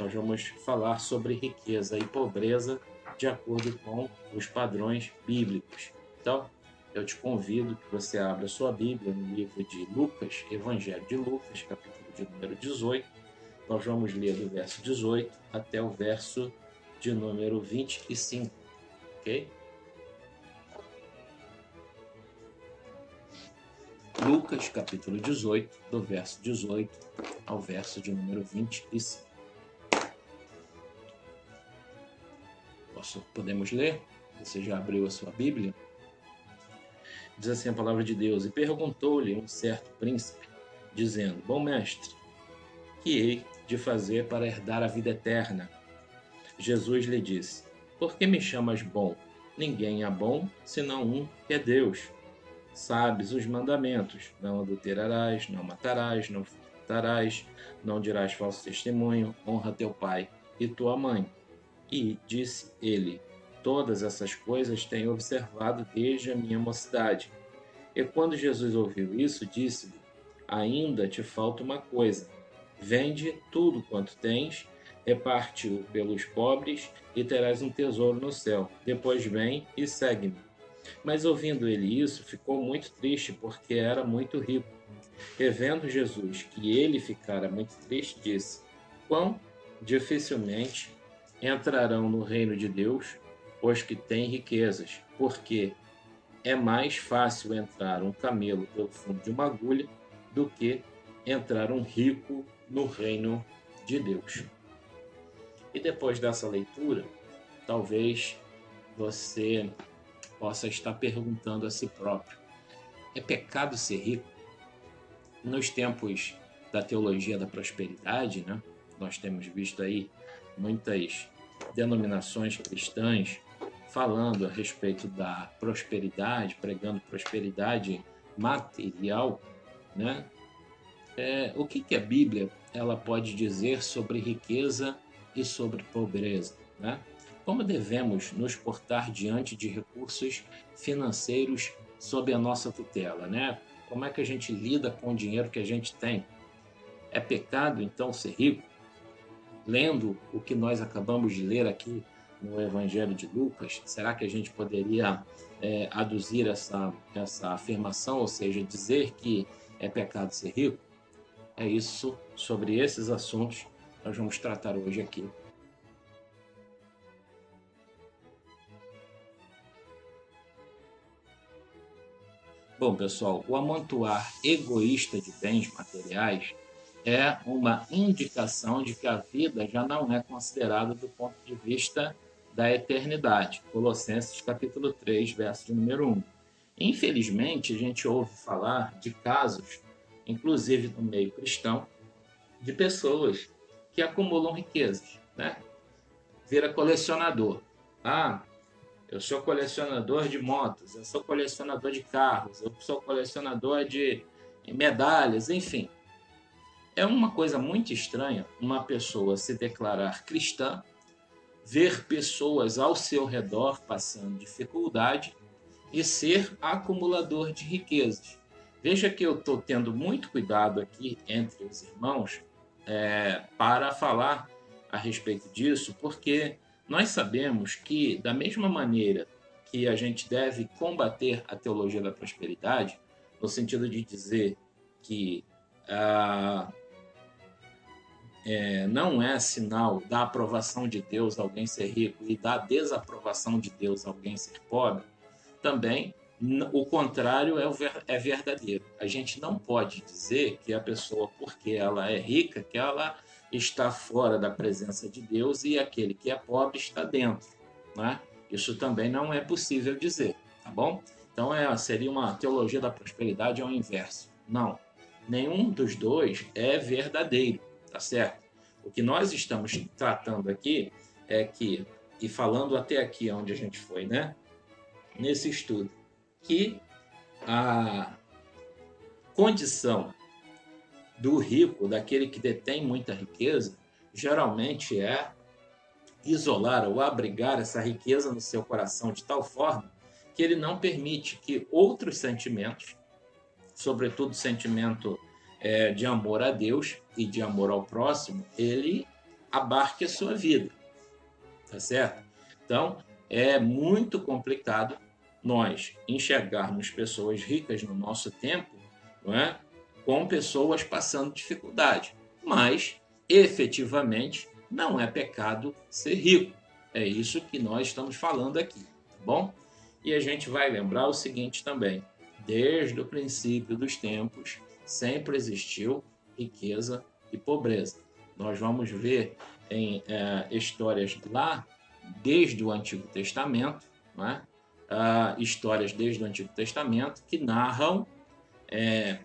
nós vamos falar sobre riqueza e pobreza de acordo com os padrões bíblicos. Então, eu te convido que você abra sua Bíblia no livro de Lucas, Evangelho de Lucas, capítulo de número 18. Nós vamos ler do verso 18 até o verso de número 25, ok? Lucas, capítulo 18, do verso 18 ao verso de número 25. Podemos ler? Você já abriu a sua Bíblia? Diz assim a palavra de Deus: E perguntou-lhe um certo príncipe, dizendo: Bom mestre, que hei de fazer para herdar a vida eterna? Jesus lhe disse: Por que me chamas bom? Ninguém é bom, senão um, que é Deus. Sabes os mandamentos: não adulterarás, não matarás, não furtarás, não dirás falso testemunho, honra teu pai e tua mãe. E disse ele: Todas essas coisas tenho observado desde a minha mocidade. E quando Jesus ouviu isso, disse-lhe: Ainda te falta uma coisa. Vende tudo quanto tens, reparte-o pelos pobres e terás um tesouro no céu. Depois vem e segue-me. Mas ouvindo ele isso, ficou muito triste, porque era muito rico. E vendo Jesus que ele ficara muito triste, disse: Quão dificilmente entrarão no reino de Deus os que têm riquezas, porque é mais fácil entrar um camelo pelo fundo de uma agulha do que entrar um rico no reino de Deus. E depois dessa leitura, talvez você possa estar perguntando a si próprio: é pecado ser rico? Nos tempos da teologia da prosperidade, né, nós temos visto aí muitas denominações cristãs falando a respeito da prosperidade, pregando prosperidade material, né? O que a Bíblia ela pode dizer sobre riqueza e sobre pobreza, né? Como devemos nos portar diante de recursos financeiros sob a nossa tutela, né? Como é que a gente lida com o dinheiro que a gente tem? É pecado, então, ser rico? Lendo o que nós acabamos de ler aqui no Evangelho de Lucas, será que a gente poderia aduzir essa afirmação, ou seja, dizer que é pecado ser rico? É isso, sobre esses assuntos, nós vamos tratar hoje aqui. Bom, pessoal, o amontoar egoísta de bens materiais é uma indicação de que a vida já não é considerada do ponto de vista da eternidade. Colossenses capítulo 3, verso de número 1. Infelizmente, a gente ouve falar de casos, inclusive no meio cristão, de pessoas que acumulam riquezas, né? Vira colecionador. Ah, eu sou colecionador de motos, eu sou colecionador de carros, eu sou colecionador de medalhas, enfim. É uma coisa muito estranha uma pessoa se declarar cristã, ver pessoas ao seu redor passando dificuldade e ser acumulador de riquezas. Veja que eu estou tendo muito cuidado aqui entre os irmãos para falar a respeito disso, porque nós sabemos que, da mesma maneira que a gente deve combater a teologia da prosperidade, no sentido de dizer que não é sinal da aprovação de Deus alguém ser rico e da desaprovação de Deus alguém ser pobre, também o contrário é verdadeiro. A gente não pode dizer que a pessoa, porque ela é rica, que ela está fora da presença de Deus e aquele que é pobre está dentro, né? Isso também não é possível dizer, tá bom? Então seria uma teologia da prosperidade ao inverso. Não, nenhum dos dois é verdadeiro, tá certo? O que nós estamos tratando aqui é que, e falando até aqui onde a gente foi, né? Nesse estudo, que a condição do rico, daquele que detém muita riqueza, geralmente é isolar ou abrigar essa riqueza no seu coração de tal forma que ele não permite que outros sentimentos, sobretudo o sentimento de amor a Deus e de amor ao próximo, ele abarque a sua vida, tá certo? Então, é muito complicado nós enxergarmos pessoas ricas no nosso tempo, não é? Com pessoas passando dificuldade. Mas, efetivamente, não é pecado ser rico. É isso que nós estamos falando aqui, tá bom? E a gente vai lembrar o seguinte também: desde o princípio dos tempos, sempre existiu riqueza e pobreza. Nós vamos ver em histórias lá desde o Antigo Testamento, né? Histórias desde o Antigo Testamento que narram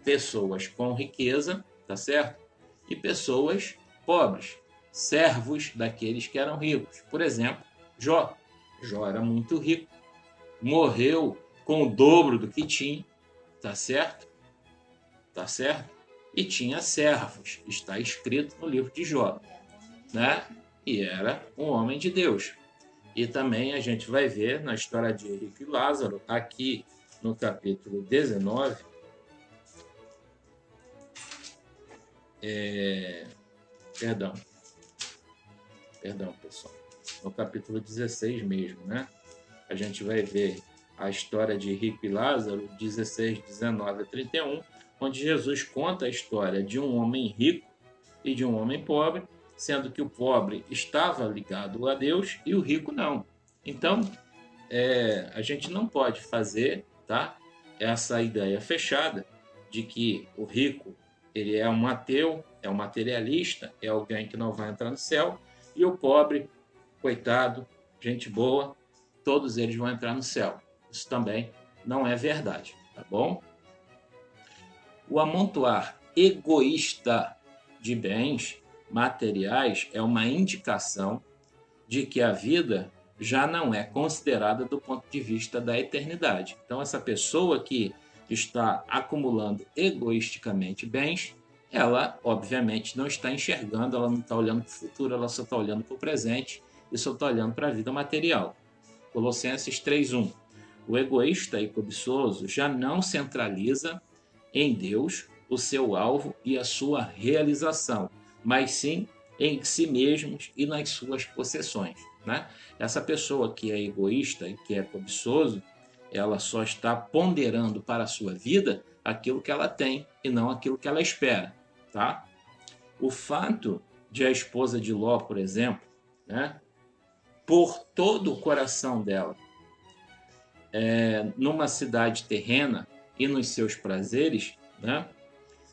pessoas com riqueza, tá certo? E pessoas pobres, servos daqueles que eram ricos. Por exemplo, Jó. Jó era muito rico, morreu com o dobro do que tinha, tá certo? Tá certo? E tinha servos, está escrito no livro de Jó, né? E era um homem de Deus. E também a gente vai ver na história de Henrique e Lázaro, aqui no capítulo 19, perdão, pessoal, no capítulo 16 mesmo, né? A gente vai ver a história de Henrique e Lázaro, 16, 19 a 31, onde Jesus conta a história de um homem rico e de um homem pobre, sendo que o pobre estava ligado a Deus e o rico não. Então, a gente não pode fazer, tá, essa ideia fechada de que o rico ele é um ateu, é um materialista, é alguém que não vai entrar no céu, e o pobre, coitado, gente boa, todos eles vão entrar no céu. Isso também não é verdade, tá bom? O amontoar egoísta de bens materiais é uma indicação de que a vida já não é considerada do ponto de vista da eternidade. Então, essa pessoa que está acumulando egoisticamente bens, ela, obviamente, não está enxergando, ela não está olhando para o futuro, ela só está olhando para o presente e só está olhando para a vida material. Colossenses 3:1. O egoísta e cobiçoso já não centraliza em Deus o seu alvo e a sua realização, mas sim em si mesmos e nas suas possessões, né? Essa pessoa que é egoísta e que é cobiçoso, ela só está ponderando para a sua vida aquilo que ela tem e não aquilo que ela espera, tá? O fato de a esposa de Ló, por exemplo, né, por todo o coração dela, numa cidade terrena e nos seus prazeres, né,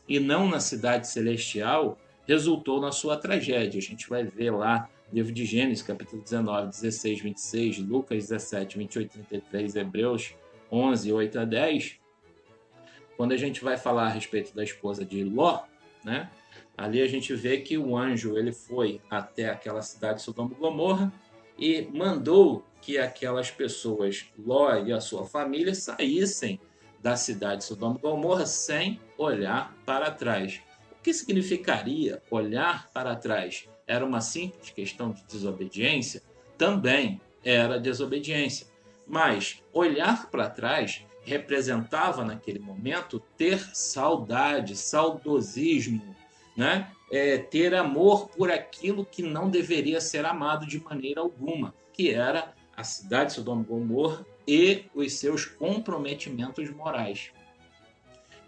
e não na cidade celestial, resultou na sua tragédia. A gente vai ver lá no livro de Gênesis, capítulo 19, 16, 26, Lucas 17, 28, 33, Hebreus 11, 8 a 10, quando a gente vai falar a respeito da esposa de Ló, né, ali a gente vê que o anjo ele foi até aquela cidade de Sodoma e Gomorra e mandou que aquelas pessoas, Ló e a sua família, saíssem da cidade de Sodoma e Gomorra sem olhar para trás. O que significaria olhar para trás? Era uma simples questão de desobediência? Também era desobediência. Mas olhar para trás representava, naquele momento, ter saudade, saudosismo, né? Ter amor por aquilo que não deveria ser amado de maneira alguma, que era a cidade de Sodoma e Gomorra e os seus comprometimentos morais.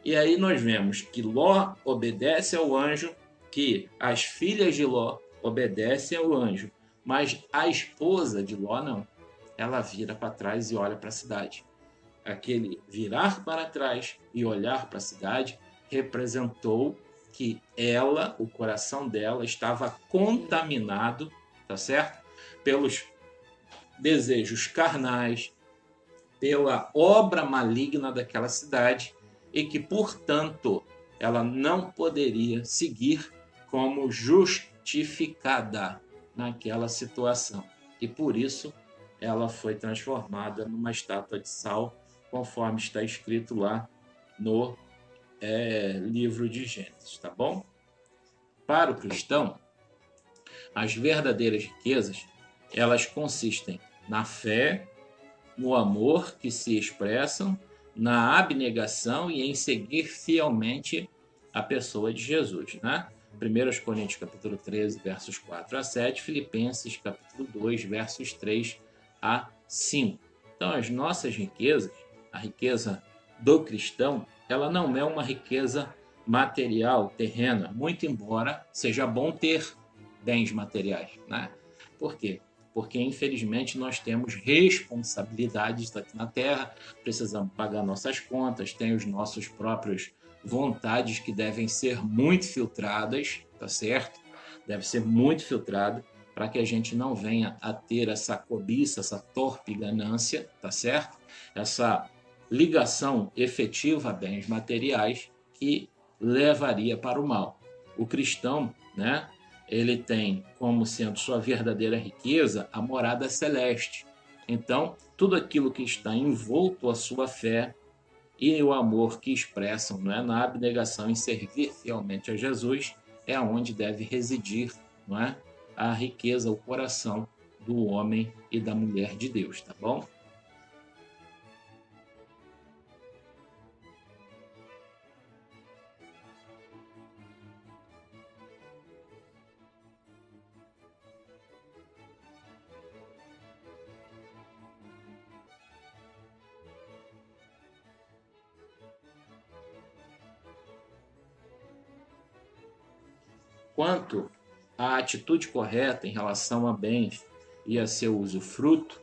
E aí nós vemos que Ló obedece ao anjo, que as filhas de Ló obedecem ao anjo, mas a esposa de Ló não. Ela vira para trás e olha para a cidade. Aquele virar para trás e olhar para a cidade representou que ela, o coração dela, estava contaminado, tá certo? Pelos desejos carnais, pela obra maligna daquela cidade e que, portanto, ela não poderia seguir como justificada naquela situação. E por isso ela foi transformada numa estátua de sal, conforme está escrito lá no livro de Gênesis, tá bom? Para o cristão, as verdadeiras riquezas, elas consistem na fé, no amor que se expressam, na abnegação e em seguir fielmente a pessoa de Jesus, né? 1 Coríntios capítulo 13, versos 4 a 7, Filipenses capítulo 2, versos 3 a 5. Então, as nossas riquezas, a riqueza do cristão, ela não é uma riqueza material, terrena, muito embora seja bom ter bens materiais, né? Por quê? Porque, infelizmente, nós temos responsabilidades aqui na Terra, precisamos pagar nossas contas, tem os nossos próprios vontades que devem ser muito filtradas, tá certo? Deve ser muito filtrado para que a gente não venha a ter essa cobiça, essa torpe ganância, tá certo? Essa ligação efetiva a bens materiais que levaria para o mal. O cristão, né? Ele tem como sendo sua verdadeira riqueza a morada celeste. Então, tudo aquilo que está envolto à sua fé e o amor que expressam, não é, na abnegação em servir fielmente a Jesus, é onde deve residir, não é, a riqueza, o coração do homem e da mulher de Deus, tá bom? Quanto à atitude correta em relação a bens e a seu usufruto,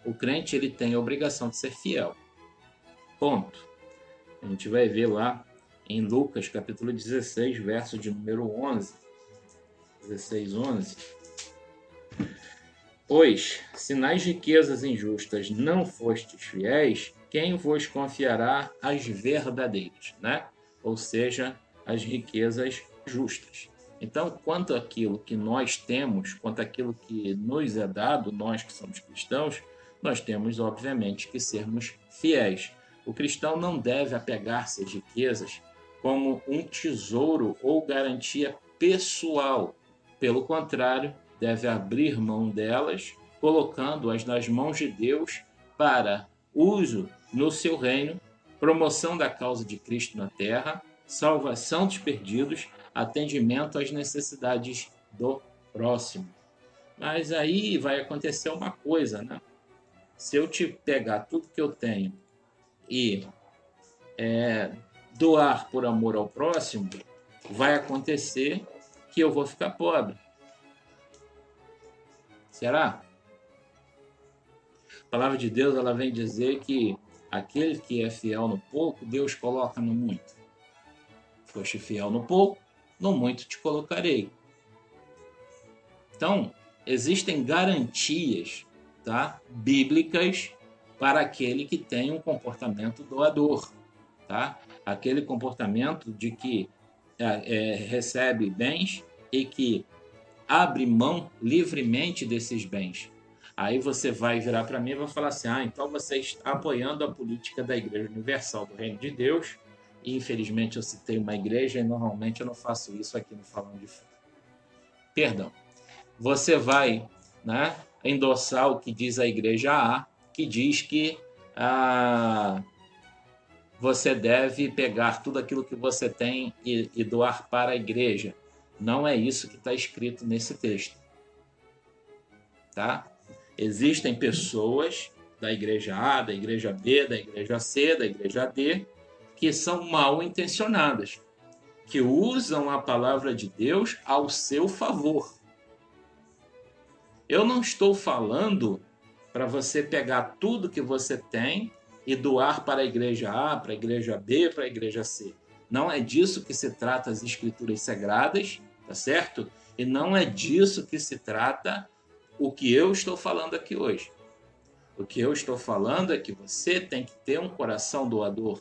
o crente ele tem a obrigação de ser fiel. Ponto. A gente vai ver lá em Lucas, capítulo 16, verso de número 11. 16, 11. Pois, se nas riquezas injustas não fostes fiéis, quem vos confiará as verdadeiras, né? Ou seja, as riquezas justas. Então, quanto àquilo que nós temos, quanto àquilo que nos é dado, nós que somos cristãos, nós temos, obviamente, que sermos fiéis. O cristão não deve apegar-se às riquezas como um tesouro ou garantia pessoal. Pelo contrário, deve abrir mão delas, colocando-as nas mãos de Deus para uso no seu reino, promoção da causa de Cristo na terra, salvação dos perdidos, atendimento às necessidades do próximo. Mas aí vai acontecer uma coisa, né? Se eu te pegar tudo que eu tenho e doar por amor ao próximo, vai acontecer que eu vou ficar pobre. Será? A palavra de Deus ela vem dizer que aquele que é fiel no pouco, Deus coloca no muito. Foste fiel no pouco, no muito te colocarei. Então, existem garantias, tá, bíblicas para aquele que tem um comportamento doador, tá? Aquele comportamento de que recebe bens e que abre mão livremente desses bens. Aí você vai virar para mim e vai falar assim, então você está apoiando a política da Igreja Universal do Reino de Deus, e infelizmente eu citei uma igreja e normalmente eu não faço isso aqui no Falando de Fé. Perdão. Você vai, né, endossar o que diz a igreja A, que diz que você deve pegar tudo aquilo que você tem e doar para a igreja. Não é isso que está escrito nesse texto. Tá? Existem pessoas da igreja A, da igreja B, da igreja C, da igreja D, que são mal intencionadas, que usam a palavra de Deus ao seu favor. Eu não estou falando para você pegar tudo que você tem e doar para a igreja A, para a igreja B, para a igreja C. Não é disso que se trata as escrituras sagradas, tá certo? E não é disso que se trata o que eu estou falando aqui hoje. O que eu estou falando é que você tem que ter um coração doador,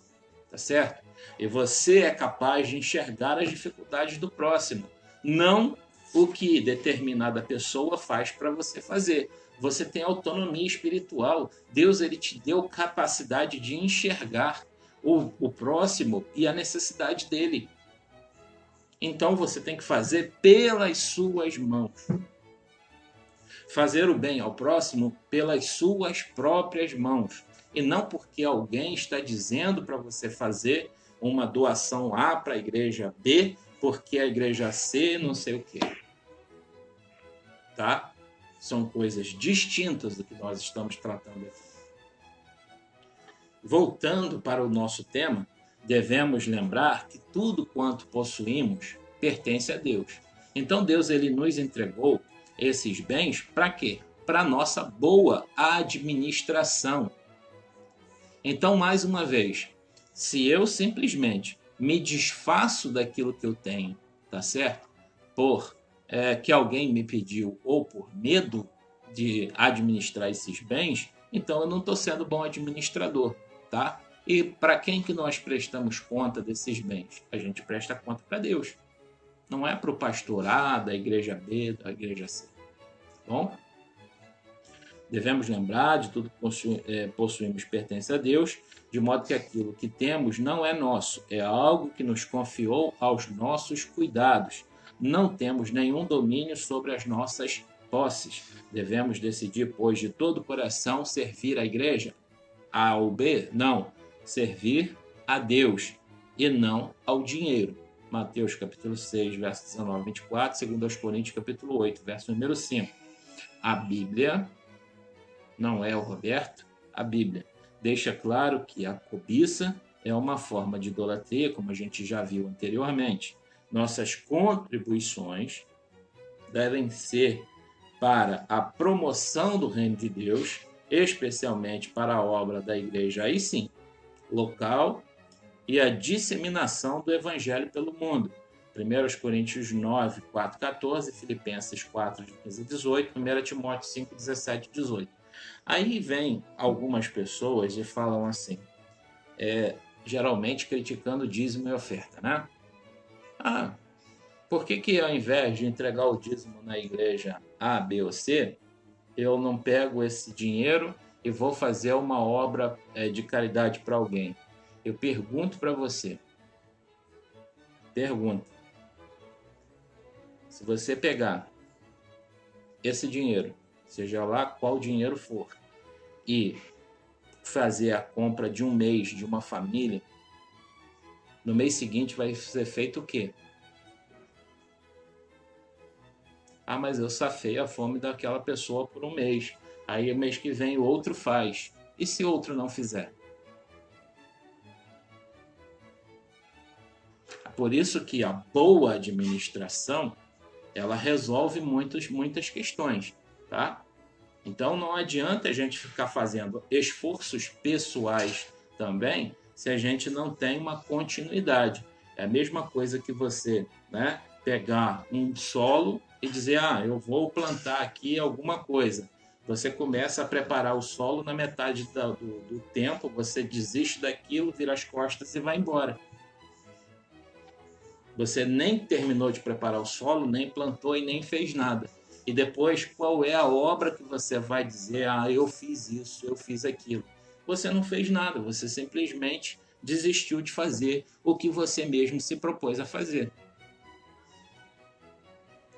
tá certo? E você é capaz de enxergar as dificuldades do próximo, não o que determinada pessoa faz para você fazer. Você tem autonomia espiritual. Deus ele te deu capacidade de enxergar o próximo e a necessidade dele. Então você tem que fazer pelas suas mãos. Fazer o bem ao próximo pelas suas próprias mãos. E não porque alguém está dizendo para você fazer uma doação A para a igreja B porque a igreja C não sei o quê. Tá? São coisas distintas do que nós estamos tratando aqui. Voltando para o nosso tema, devemos lembrar que tudo quanto possuímos pertence a Deus. Então Deus ele nos entregou esses bens para quê? Para nossa boa administração. Então, mais uma vez, se eu simplesmente me desfaço daquilo que eu tenho, tá certo? Por que alguém me pediu ou por medo de administrar esses bens, então eu não estou sendo bom administrador, tá? E para quem que nós prestamos conta desses bens? A gente presta conta para Deus. Não é para o pastor A, da igreja B, da igreja C. Bom? Devemos lembrar de tudo que possuímos pertence a Deus, de modo que aquilo que temos não é nosso, é algo que nos confiou aos nossos cuidados. Não temos nenhum domínio sobre as nossas posses. Devemos decidir, pois, de todo o coração servir a igreja? A ou B? Não. Servir a Deus e não ao dinheiro. Mateus capítulo 6, verso 19 a 24, 2 Coríntios capítulo 8, verso número 5. A Bíblia, não é o Roberto, a Bíblia deixa claro que a cobiça é uma forma de idolatria, como a gente já viu anteriormente. Nossas contribuições devem ser para a promoção do reino de Deus, especialmente para a obra da igreja, aí sim, local, e a disseminação do evangelho pelo mundo. 1 Coríntios 9, 4, 14, Filipenses 4, 15 e 18, 1 Timóteo 5, 17 e 18. Aí vem algumas pessoas e falam assim, geralmente criticando dízimo e oferta, né? Por que ao invés de entregar o dízimo na igreja A, B ou C, eu não pego esse dinheiro e vou fazer uma obra de caridade para alguém? Eu pergunto para você, se você pegar esse dinheiro, seja lá qual dinheiro for, e fazer a compra de um mês de uma família, no mês seguinte vai ser feito o quê? Mas eu safei a fome daquela pessoa por um mês. Aí o mês que vem o outro faz. E se o outro não fizer? Por isso que a boa administração, ela resolve muitas questões, tá? Então não adianta a gente ficar fazendo esforços pessoais também se a gente não tem uma continuidade. É a mesma coisa que você, né, pegar um solo e dizer, eu vou plantar aqui alguma coisa. Você começa a preparar o solo, na metade do tempo, você desiste daquilo, vira as costas e vai embora. Você nem terminou de preparar o solo, nem plantou e nem fez nada. E depois, qual é a obra que você vai dizer, eu fiz isso, eu fiz aquilo? Você não fez nada, você simplesmente desistiu de fazer o que você mesmo se propôs a fazer.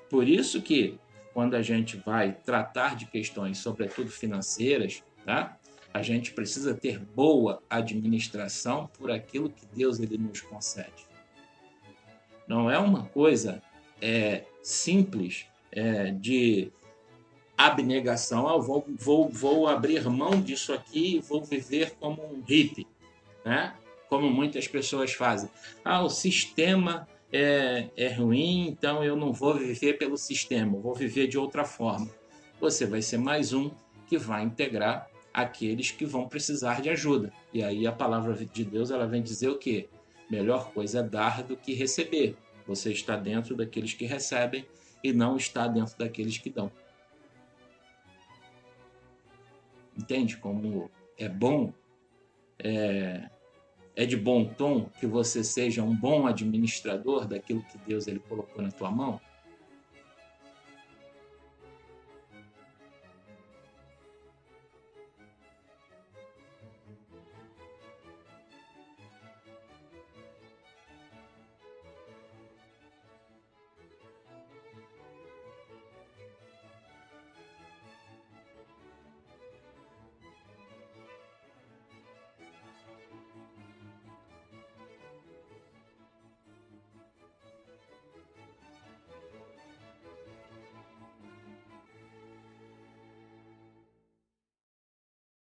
Por isso que, quando a gente vai tratar de questões, sobretudo financeiras, tá? A gente precisa ter boa administração por aquilo que Deus ele nos concede. Não é uma coisa simples de abnegação. Vou abrir mão disso aqui e vou viver como um hippie, né? Como muitas pessoas fazem. O sistema é ruim, então eu não vou viver pelo sistema, vou viver de outra forma. Você vai ser mais um que vai integrar aqueles que vão precisar de ajuda. E aí a palavra de Deus ela vem dizer o quê? Melhor coisa é dar do que receber. Você está dentro daqueles que recebem e não está dentro daqueles que dão. Entende como é bom, é de bom tom que você seja um bom administrador daquilo que Deus ele colocou na tua mão?